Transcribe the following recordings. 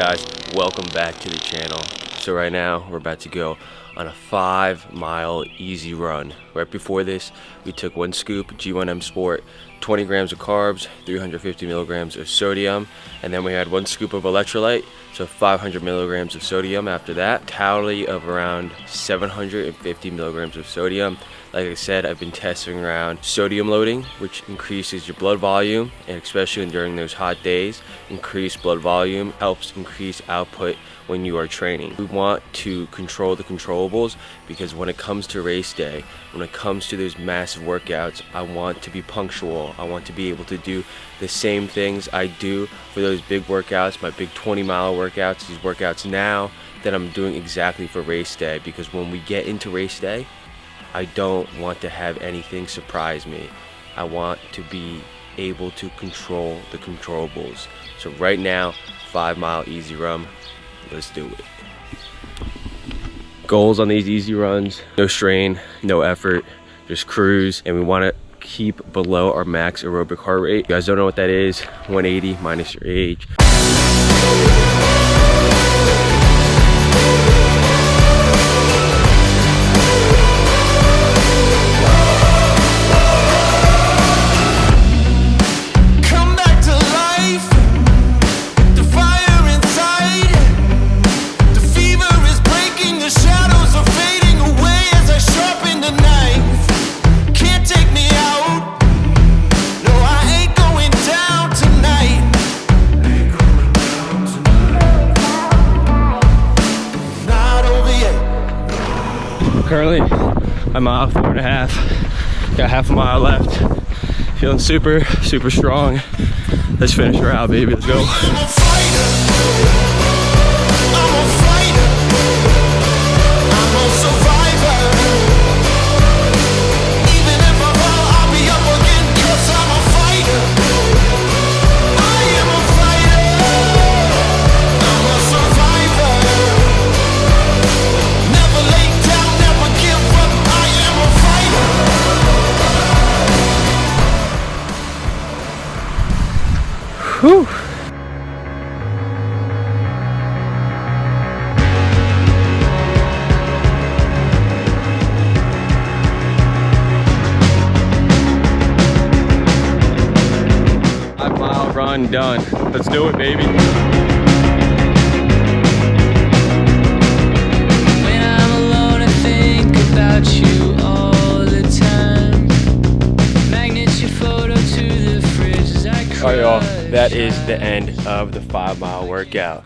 guys, welcome back to the channel. So right now we're about to go on a 5-mile easy run. Right before this we took 1 scoop G1M Sport, 20 grams of carbs, 350 milligrams of sodium, and then we had 1 scoop of electrolyte, so 500 milligrams of sodium after that. Tally of around 750 milligrams of sodium. Like I said, I've been testing around sodium loading, which increases your blood volume, and especially during those hot days, increased blood volume helps increase output when you are training. We want to control the controllables, because when it comes to race day, when it comes to those massive workouts, I want to be punctual. I want to be able to do the same things I do for those big workouts, my big 20-mile workouts, these workouts now, that I'm doing exactly for race day. Because when we get into race day, I don't want to have anything surprise me. I want to be able to control the controllables. So right now, 5-mile easy run. Let's do it. Goals on these easy runs: no strain, no effort, just cruise, and we want to keep below our max aerobic heart rate. You guys don't know what that is? 180 minus your age. Currently, I'm mile 4.5. Got half a mile left. Feeling super strong. Let's finish her out, baby. Let's go. I'm a fighter. I'm a fighter. I'm a survivor. Even if I fall, I'll be up again, 'cause I'm a fighter. I am a fighter. I'm a survivor. Never lay down, never give up. I am a fighter. Whew. Run done. Let's do it, baby. When I'm alone, I think about you all the time. Magnets your photo to the fridge as I cry. Alright, y'all, that is the end of the 5-mile workout.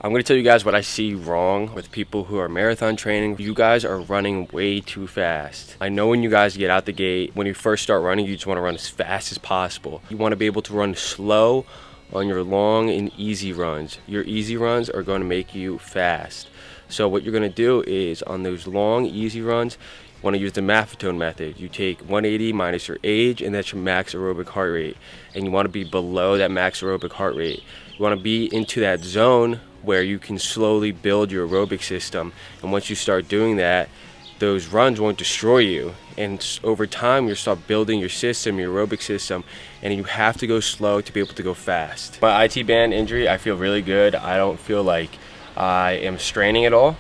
I'm going to tell you guys what I see wrong with people who are marathon training. You guys are running way too fast. I know when you guys get out the gate, when you first start running, you just want to run as fast as possible. You want to be able to run slow on your long and easy runs. Your easy runs are going to make you fast. So what you're going to do is, on those long, easy runs, you want to use the Maffetone method. You take 180 minus your age, and that's your max aerobic heart rate. And you want to be below that max aerobic heart rate. You want to be into that zone where you can slowly build your aerobic system. And once you start doing that, those runs won't destroy you. And over time, you'll start building your system, your aerobic system, and you have to go slow to be able to go fast. My IT band injury, I feel really good. I don't feel like I am straining at all.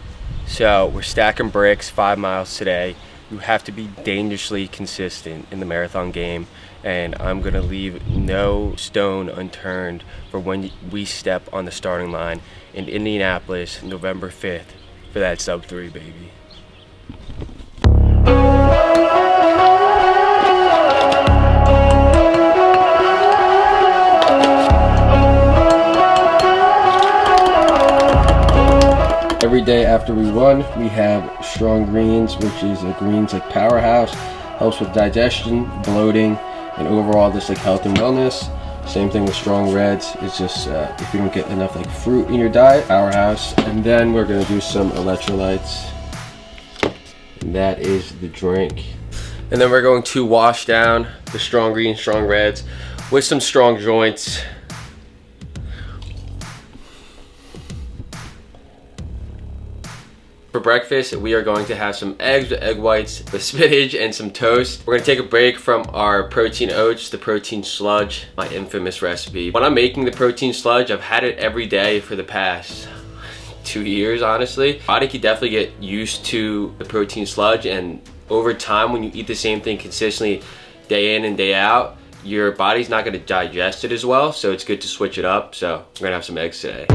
So we're stacking bricks, 5 miles today. You have to be dangerously consistent in the marathon game, and I'm gonna leave no stone unturned for when we step on the starting line in Indianapolis, November 5th, for that sub-3, baby. Every day after we run, we have strong greens, which is a greens like powerhouse, helps with digestion, bloating, and overall just like health and wellness. Same thing with strong reds. It's just if you don't get enough like fruit in your diet, powerhouse. And then we're gonna do some electrolytes, and that is the drink. And then we're going to wash down the strong greens, strong reds with some strong joints. For breakfast, we are going to have some eggs with egg whites, with spinach, and some toast. We're gonna take a break from our protein oats, the protein sludge, my infamous recipe. When I'm making the protein sludge, I've had it every day for the past 2 years, honestly. Body could definitely get used to the protein sludge, and over time, when you eat the same thing consistently day in and day out, your body's not gonna digest it as well, so it's good to switch it up. So we're gonna have some eggs today.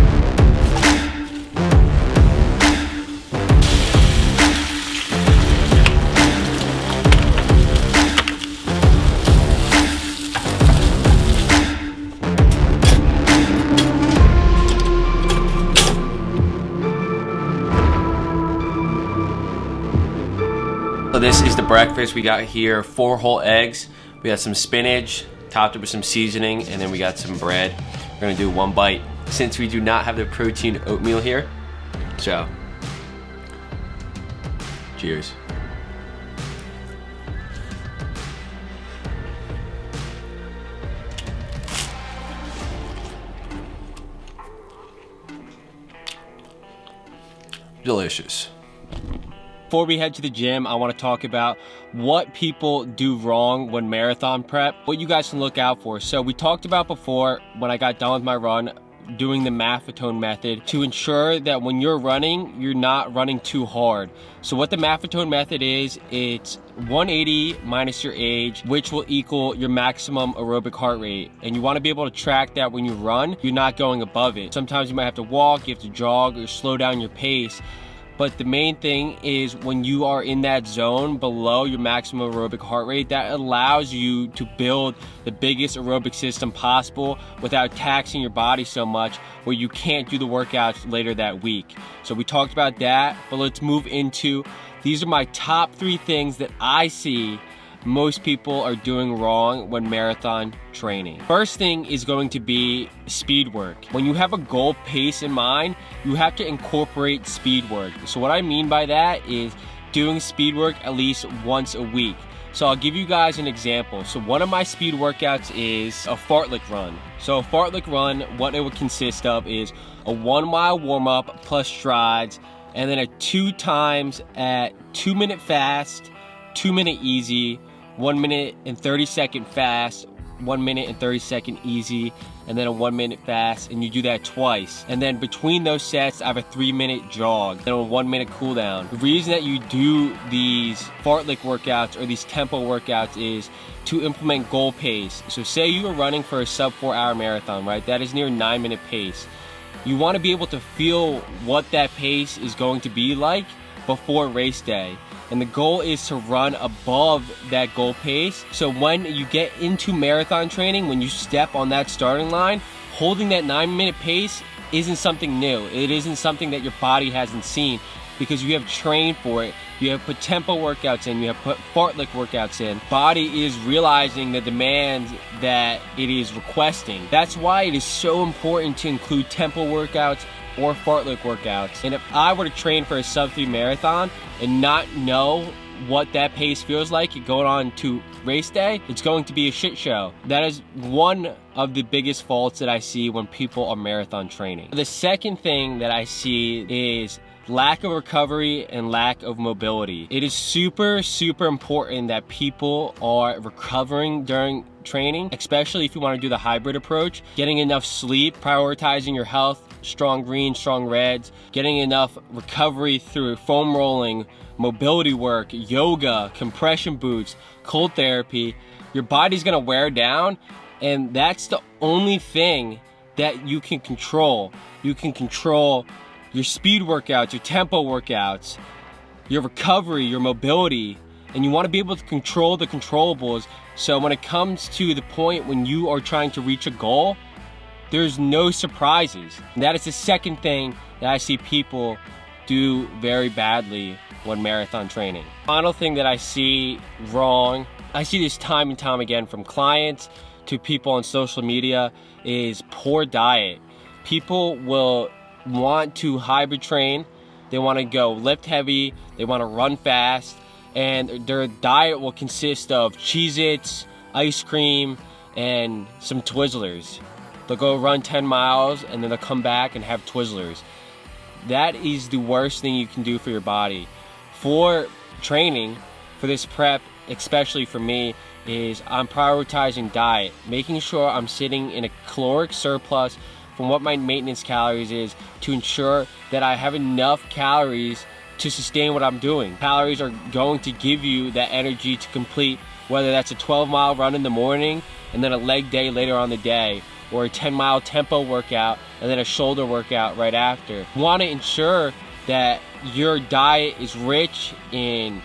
So this is the breakfast. We got here 4 whole eggs. We got some spinach, topped it with some seasoning, and then we got some bread. We're gonna do 1 bite since we do not have the protein oatmeal here. So, cheers. Delicious. Before we head to the gym, I want to talk about what people do wrong when marathon prep, what you guys can look out for. So we talked about before, when I got done with my run, doing the Maffetone method to ensure that when you're running, you're not running too hard. So what the Maffetone method is, it's 180 minus your age, which will equal your maximum aerobic heart rate. And you want to be able to track that when you run, you're not going above it. Sometimes you might have to walk, you have to jog, or slow down your pace. But the main thing is when you are in that zone below your maximum aerobic heart rate, that allows you to build the biggest aerobic system possible without taxing your body so much where you can't do the workouts later that week. So we talked about that, but let's move into, these are my top 3 things that I see most people are doing wrong when marathon training. First thing is going to be speed work. When you have a goal pace in mind, you have to incorporate speed work. So what I mean by that is doing speed work at least once a week. So I'll give you guys an example. So one of my speed workouts is a fartlek run. So a fartlek run, what it would consist of is a 1 mile warm up plus strides, and then a 2 times at 2 minute fast, 2 minute easy, 1 minute and 30 second fast, 1 minute and 30 second easy, and then a 1 minute fast, and you do that twice. And then between those sets, I have a 3 minute jog, then a 1 minute cool down. The reason that you do these fartlek workouts or these tempo workouts is to implement goal pace. So say you are running for a sub 4 hour marathon, right? That is near 9 minute pace. You want to be able to feel what that pace is going to be like before race day. And the goal is to run above that goal pace. So when you get into marathon training, when you step on that starting line, holding that 9 minute pace isn't something new. It isn't something that your body hasn't seen because you have trained for it. You have put tempo workouts in, you have put fartlek workouts in. Body is realizing the demands that it is requesting. That's why it is so important to include tempo workouts or fartlek workouts. And if I were to train for a sub 3 marathon and not know what that pace feels like going on to race day, it's going to be a shit show. That is one of the biggest faults that I see when people are marathon training. The second thing that I see is lack of recovery and lack of mobility. It is super, super important that people are recovering during training, especially if you want to do the hybrid approach. Getting enough sleep, prioritizing your health, strong greens, strong reds, getting enough recovery through foam rolling, mobility work, yoga, compression boots, cold therapy. Your body's gonna wear down, and that's the only thing that you can control. You can control your speed workouts, your tempo workouts, your recovery, your mobility, and you want to be able to control the controllables. So when it comes to the point when you are trying to reach a goal, there's no surprises. And that is the second thing that I see people do very badly when marathon training. Final thing that I see wrong, I see this time and time again from clients to people on social media, is poor diet. People will want to hybrid train, they want to go lift heavy, they want to run fast, and their diet will consist of Cheez-Its, ice cream, and some Twizzlers. They'll go run 10 miles and then they'll come back and have Twizzlers. That is the worst thing you can do for your body. For training, for this prep, especially for me, is I'm prioritizing diet, making sure I'm sitting in a caloric surplus from what my maintenance calories is to ensure that I have enough calories to sustain what I'm doing. Calories are going to give you that energy to complete, whether that's a 12-mile run in the morning and then a leg day later on the day, or a 10-mile tempo workout and then a shoulder workout right after. You want to ensure that your diet is rich in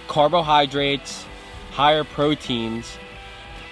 carbohydrates, higher proteins,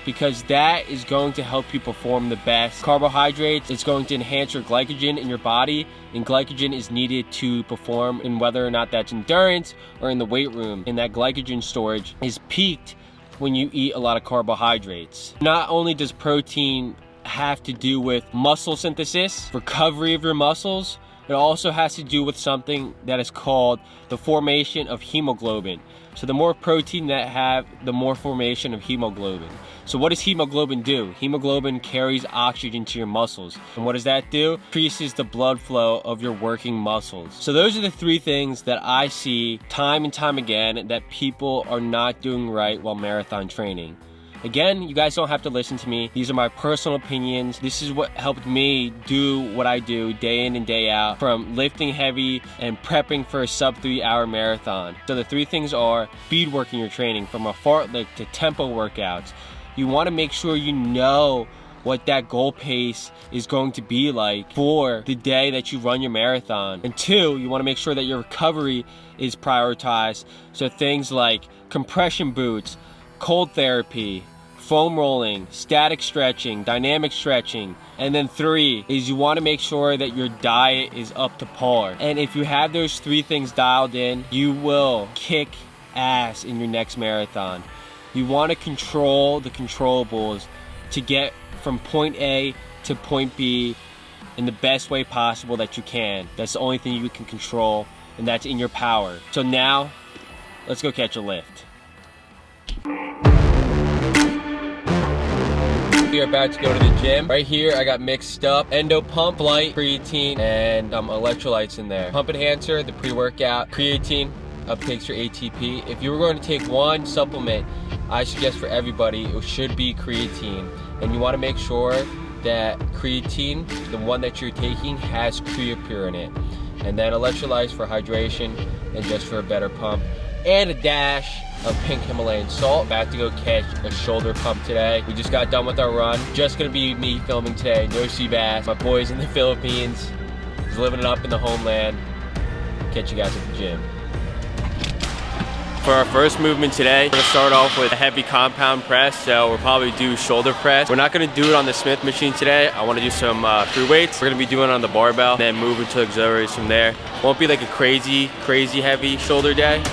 because that is going to help you perform the best. Carbohydrates, it's going to enhance your glycogen in your body, and glycogen is needed to perform in whether or not that's endurance or in the weight room. And that glycogen storage is peaked when you eat a lot of carbohydrates. Not only does protein have to do with muscle synthesis, recovery of your muscles, it also has to do with something that is called the formation of hemoglobin. So the more protein that have, the more formation of hemoglobin. So what does hemoglobin do? Hemoglobin carries oxygen to your muscles. And what does that do? Increases the blood flow of your working muscles. So those are the three things that I see time and time again that people are not doing right while marathon training. Again, you guys don't have to listen to me. These are my personal opinions. This is what helped me do what I do day in and day out, from lifting heavy and prepping for a sub 3 hour marathon. So the three things are speed working your training, from a fartlek to tempo workouts. You want to make sure you know what that goal pace is going to be like for the day that you run your marathon. And two, you want to make sure that your recovery is prioritized. So things like compression boots, cold therapy, foam rolling, static stretching, dynamic stretching. And then three is you want to make sure that your diet is up to par. And if you have those three things dialed in, you will kick ass in your next marathon. You want to control the controllables to get from point A to point B in the best way possible that you can. That's the only thing you can control, and that's in your power. So now, let's go catch a lift. We are about to go to the gym. Right here, I got mixed up endo pump, light, creatine, and electrolytes in there. Pump enhancer, the pre-workout, creatine, uptakes your ATP. If you were going to take one supplement, I suggest for everybody, it should be creatine. And you want to make sure that creatine, the one that you're taking, has creapure in it. And then electrolytes for hydration and just for a better pump. And a dash of pink Himalayan salt. About to go catch a shoulder pump today. We just got done with our run. Just gonna be me filming today, no sea bass. My boys in the Philippines, he's living it up in the homeland. Catch you guys at the gym. For our first movement today, we're gonna start off with a heavy compound press, so we'll probably do shoulder press. We're not gonna do it on the Smith machine today. I wanna do some free weights. We're gonna be doing it on the barbell, then move into auxiliaries from there. Won't be like a crazy heavy shoulder day.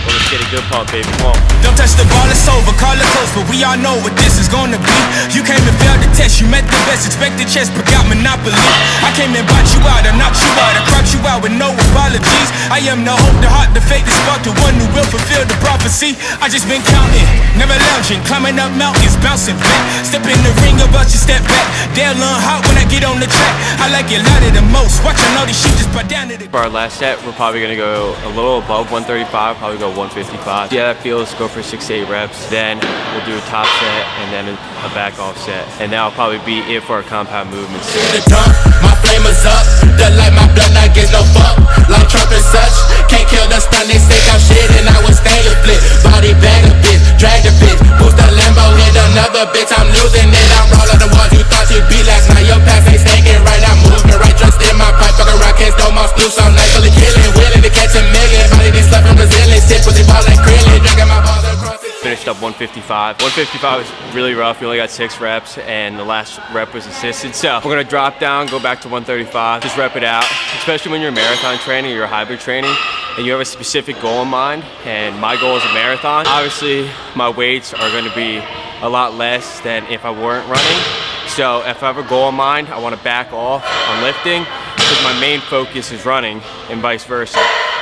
Well, let's get a good pump, baby. Come on. Don't touch the ball, it's over. Call it close, but we all know what this is gonna be. You came and failed the test, you met the best. Expected chess, but got monopoly. I came and bought you out, I knocked you out, I cropped you out with no apologies. I am the hope, the heart, the faith, the spark, the one who will fulfill the prophecy. I just been counting, never lounging, climbing up mountains, bouncing back. Step in the ring, about you step back. They'll learn hot when I get on the track. I like it louder the most. Watching all these sheep just buy down to the. For our last set, we're probably gonna go a little above 135, probably go 155. Yeah, that feels. Go for 6 to 8 reps. Then we'll do a top set and then a back off set. And that'll probably be it for our compound movements. The dump, my flame is up. The light, my blood, not gives no fuck. Like Trump and such, can't kill the stun. They say I'm shit and I was staying split. Body bag a bitch, drag the bitch. Boost the Lambo, hit another bitch. I'm losing it. I'm rolling the ones you thought you'd be last night. Your past ain't stinking right. I'm moving right. Trust in my pipe. Fucking rockets, no more loose. I'm like fully killing, willing to catch a million. Body these stuff from Brazilian. Sit pussy ball like Krillin. Drinking my balls across it. Finished up 155. 155 was really rough. We only got 6 reps and the last rep was assisted. So we're gonna drop down, go back to 135, just rep it out. Especially when you're marathon training or you're hybrid training and you have a specific goal in mind, and my goal is a marathon. Obviously, my weights are gonna be a lot less than if I weren't running. So if I have a goal in mind, I wanna back off on lifting because my main focus is running and vice versa.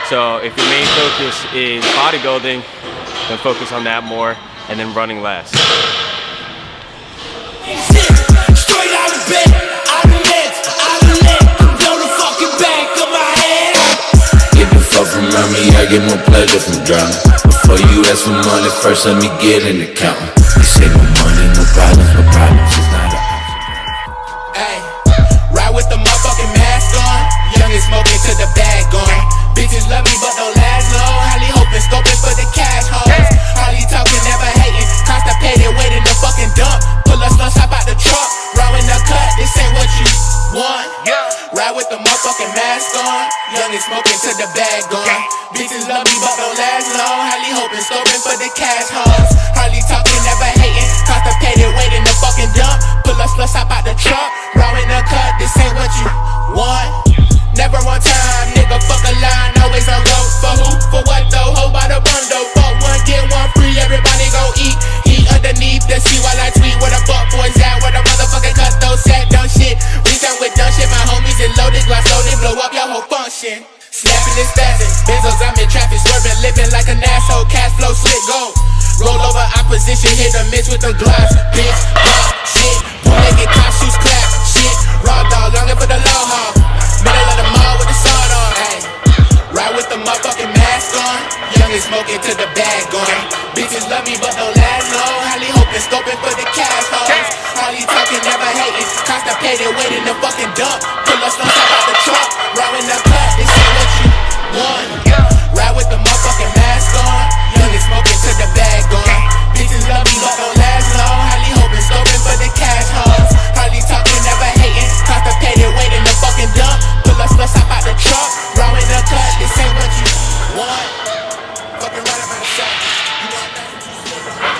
So if your main focus is bodybuilding, then focus on that more and then running less. Straight out of bed, out of net, blow the fucking back of my head. I get more pleasure from drowning. Before you ask for money, first let me get in the counting. You say no money, no problems is not an option. Hey, ride with the motherfucking mask on. Young and smoking to the bag gone. Bitches love me but don't last long. Highly hoping, scoping for the cash holes. Highly talking, never hating. Constipated, waiting to fucking dump. Pull us, let's hop out the truck. Raw in the cut, this ain't what you want. Ride with the motherfucking mask on. Young and smoking to the bag gone. Bitches love me but don't last long. Highly hoping, scoping for the cash holes. Highly talking, never hating. Constipated, waiting to fucking dump. Pull us, let's hop out the truck. Raw in the cut, this ain't what you want. Never one time, nigga, fuck a line, always on go. For who? For what though? Hold by the bundle. Fuck one, get one free, everybody go eat. Heat underneath the sea while I tweet. Where the fuck boys at? Where the motherfucking cut those set dumb shit. We done with dumb shit, my homies in loaded, glass loaded, blow up your whole function. Snapping and spazzing, benzos, I'm in traffic, swerving, living like an asshole. Cash flow, slick, go. Roll over opposition, hit the miss with the gloves. Bitch, pop, shit. Naked cop shoes, clap, shit. Raw dog, longing for the long haul. Middle of the mall with the sword on. Ay. Ride with the motherfucking mask on. Young and smoking to the bag gone. Bitches love me but don't last long. Highly hoping, scoping for the cash holes. Highly talking, never hating. Constipated, waiting to fucking dump. Pull us on top of the truck. Raw in the cut, this ain't what you want. Ride with the motherfucking mask on. Young and smoking to the bag gone. Bitches love me but don't last long. Highly hoping, scoping for the cash holes. Highly talking, never hating. Constipated, waiting to fucking dump. Pull us, let's hop out the truck. Raw in the cut, this ain't what you want. Fucking right up at the shop.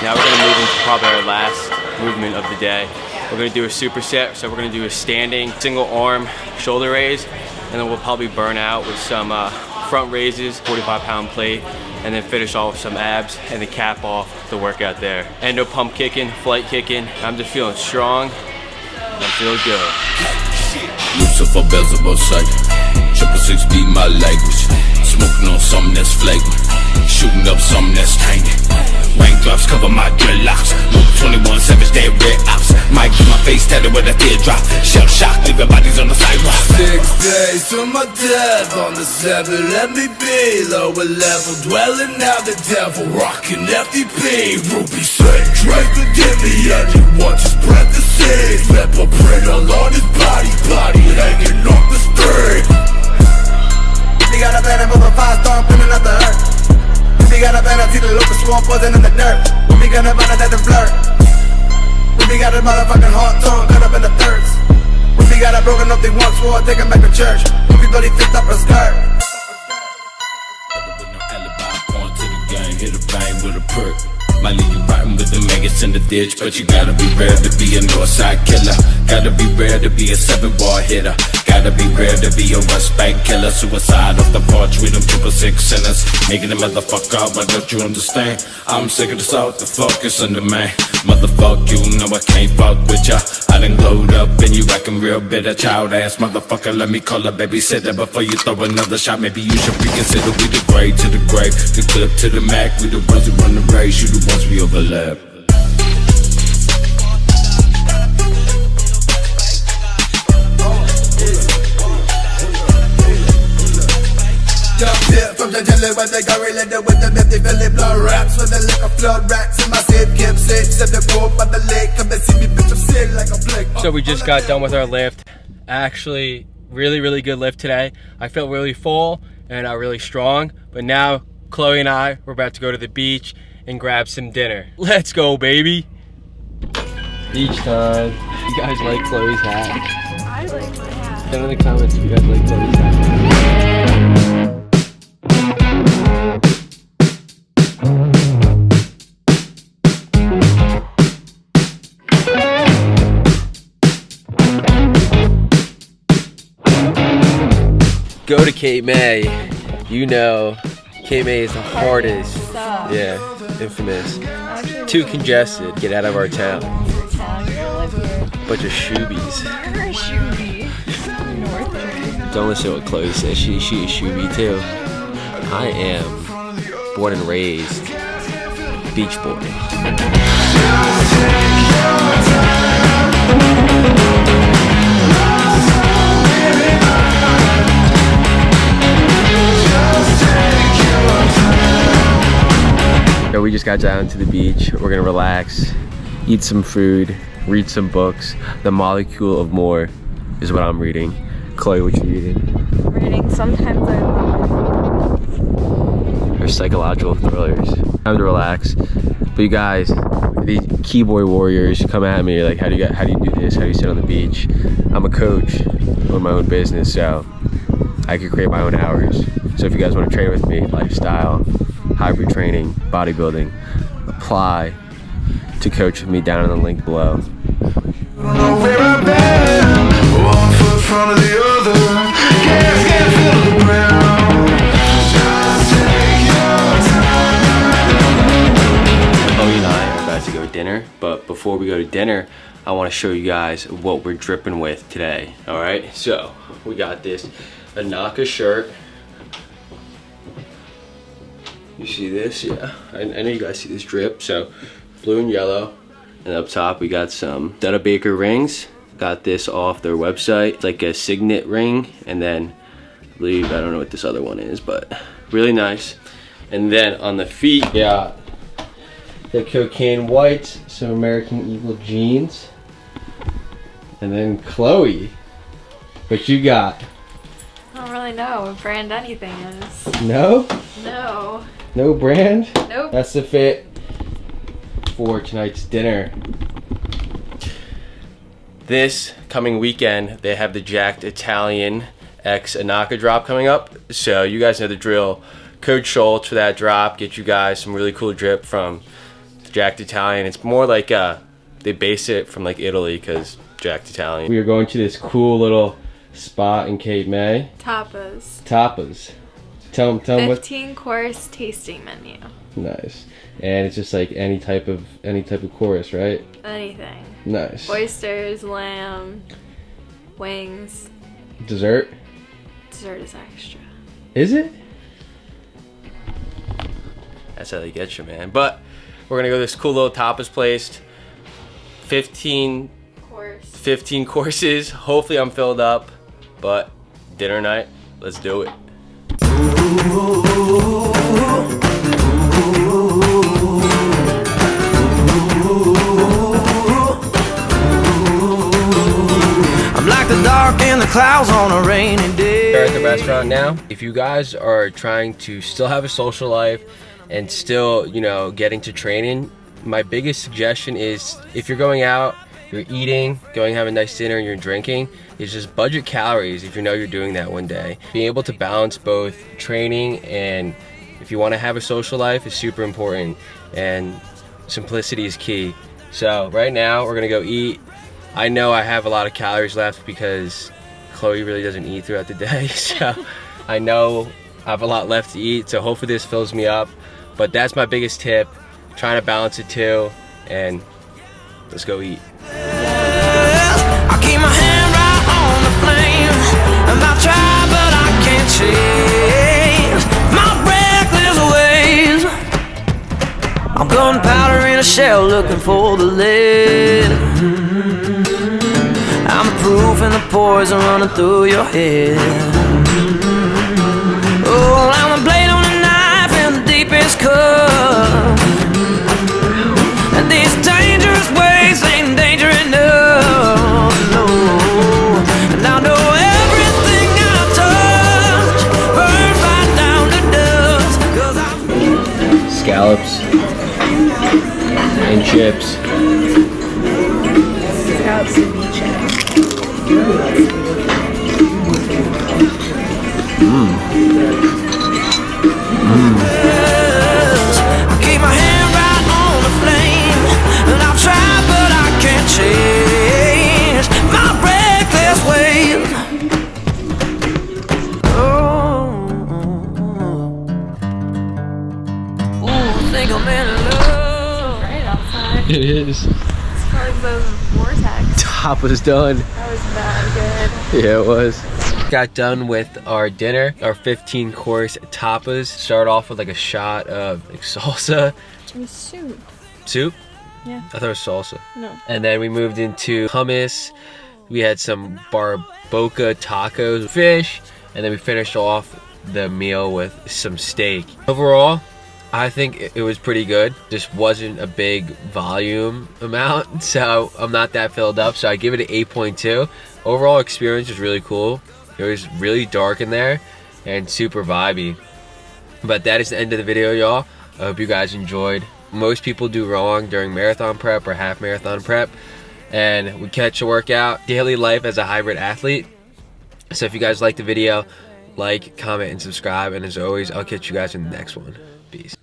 Now we're gonna move into probably our last movement of the day. We're gonna do a superset, so we're gonna do a standing single arm shoulder raise, and then we'll probably burn out with some front raises, 45-pound plate, and then finish off with some abs and then cap off the workout there. Endo pump kicking, flight kicking. I'm just feeling strong. I'm feeling good. Lucifer, Beelzebub, psychic. 666 be my language. Smoking on something that's flagrant. Shooting up something that's tainted. Raindrops cover my dreadlocks. Luke 21 Savage, dead red ops. Might keep my face tatted with a teardrop. Shell shock, leaving bodies on the sidewalk. 6 days to my death on the 7. Let me be lower level, dwelling out the devil, rocking FDP. Ruby said, Drake to give me anyone to spread the seed. Pepper print all on his body, body hanging off the string. We got a banner of a 5-star coming out the earth. We got a banner, see the local swarm buzzing in the dirt. We gonna run it at the flirt. We got a motherfucking hot tongue cut up in the thirds. We got a broken up, they once swore, take him back to church. We bloody fixed up a skirt. With no alibi, point to the game, hit a bang with a perk. Might leave you rotten with the maggots in the ditch, but you gotta be rare to be a northside killer. Gotta be rare to be a 7-bar hitter. Gotta be rare to be a West Bank killer. Suicide off the porch with them 666 sinners. Making a motherfucker out, but don't you understand? I'm sick of the south, the focus on the man. Motherfuck you, know I can't fuck with ya. I done glowed up and you acting real bitter. Child ass motherfucker, let me call a babysitter. Before you throw another shot, maybe you should reconsider. We the grave to the grave, the clip to the Mac. We the ones who run the race, you the ones we overlap. From the jelly when they got related with them empty belly blood raps. With the liquor flood racks in my safe, kept safe. Said they go by the lake, come and see me, bitch, I'm sick like a plague. So we just got done with our lift. Actually, really good lift today. I felt really full and really strong. But now, Chloe and I, we're about to go to the beach and grab some dinner. Let's go, baby. Beach time. You guys like Chloe's hat? I like my hat. Send in the comments if you guys like Chloe's hat. Go to Cape May. You know, Cape May is the hardest. Yeah, infamous. Too congested. Get out of our town. Bunch of shoobies. You're a shoobie. North of me. Don't listen to what Chloe says. She a shoobie too. I am born and raised beach boy. So we just got down to the beach. We're gonna relax, eat some food, read some books. The Molecule of More is what I'm reading. Chloe, what you reading? Reading Sometimes I Love. Or psychological thrillers. Time to relax. But you guys, these keyboard warriors come at me like, how do you do this? How do you sit on the beach? I'm a coach with my own business, so I can create my own hours. So if you guys want to train with me, lifestyle, hybrid training, bodybuilding, apply to coach with me down in the link below. To go to dinner, but before we go to dinner, I want to show you guys what we're dripping with today. All right, so we got this Anaka shirt. You see this? Yeah, I know you guys see this drip. So blue and yellow, and up top we got some Baker rings. Got this off their website. It's like a signet ring, and then I believe, I don't know what this other one is, but really nice. And then on the feet, yeah, the Cocaine Whites, some American Eagle jeans, and then Chloe, what you got? I don't really know what brand anything is. No? No. No brand? Nope. That's the fit for tonight's dinner. This coming weekend, they have the Jacked Italian X Anaka drop coming up. So you guys know the drill. Code Schultz for that drop. Get you guys some really cool drip from Jacked Italian. It's more like they base it from like Italy because Jacked Italian. We are going to this cool little spot in Cape May. Tapas. Tapas. Tell them what. 15-course tasting menu. Nice. And it's just like any type of course, right? Anything. Nice. Oysters, lamb, wings. Dessert? Dessert is extra. Is it? That's how they get you, man. But we're gonna go to this cool little tapas place. 15 courses. Hopefully I'm filled up, but dinner night, let's do it. I'm like the dark in the clouds on a rainy day. We're at the restaurant now. If you guys are trying to still have a social life and still, you know, getting to training, my biggest suggestion is if you're going out, you're eating, going to have a nice dinner, and you're drinking, is just budget calories if you know you're doing that one day. Being able to balance both training and if you want to have a social life is super important, and simplicity is key. So right now we're gonna go eat. I know I have a lot of calories left because Chloe really doesn't eat throughout the day, so I know I have a lot left to eat, so hopefully this fills me up. But that's my biggest tip, trying to balance it too, and let's go eat. I keep my hand right on the flame, and I try but I can't change my reckless ways. I'm gunpowder in a shell looking for the lead. I'm the proof and the poison running through your head. Oh, I'm the blade on a knife in the deepest cut. And these dangerous ways ain't danger enough, no. And I know everything I touch burns right down to dust. 'Cause I'm Scallops and chips. Scallops and beach eggs. I keep my hand right on the flame, and I'll try but I can't change my reckless ways. Oh, ooh, I think I'm in love. Right outside. It is. It's called the vortex. Tapas done. That was bad good. Yeah, it was. Got done with our dinner, our 15-course tapas. Start off with like a shot of like salsa. It was soup. Soup? Yeah. I thought it was salsa. No. And then we moved into hummus. We had some barbacoa tacos, fish, and then we finished off the meal with some steak. Overall, I think it was pretty good. Just wasn't a big volume amount, so I'm not that filled up. So I give it an 8.2. Overall experience was really cool. It was really dark in there and super vibey. But that is the end of the video, y'all. I hope you guys enjoyed. Most people do wrong during marathon prep or half marathon prep, and we catch a workout. Daily life as a hybrid athlete. So if you guys like the video, like, comment, and subscribe. And as always, I'll catch you guys in the next one. Peace.